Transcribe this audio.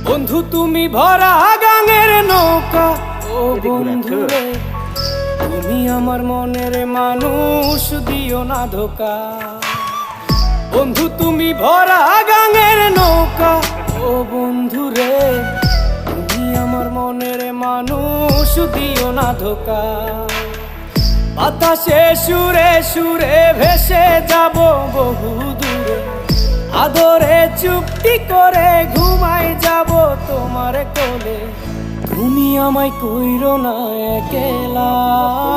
বন্ধু তুমি ভরা গাঙের নৌকা, ও বন্ধু রে তুমি আমার মনের মানুষ, দিও না ধোকা। বন্ধু তুমি ভরা গাঙের নৌকা, ও বন্ধু রে তুমি আমার মনের মানুষ, দিও না ধোকা। বাতাসে সুরে সুরে ভেসে যাব বহু দূরে, আদরে চুপটি করে ঘুমাই যাব তোমার কোলে। তুমি আমায় কইরো না একলা।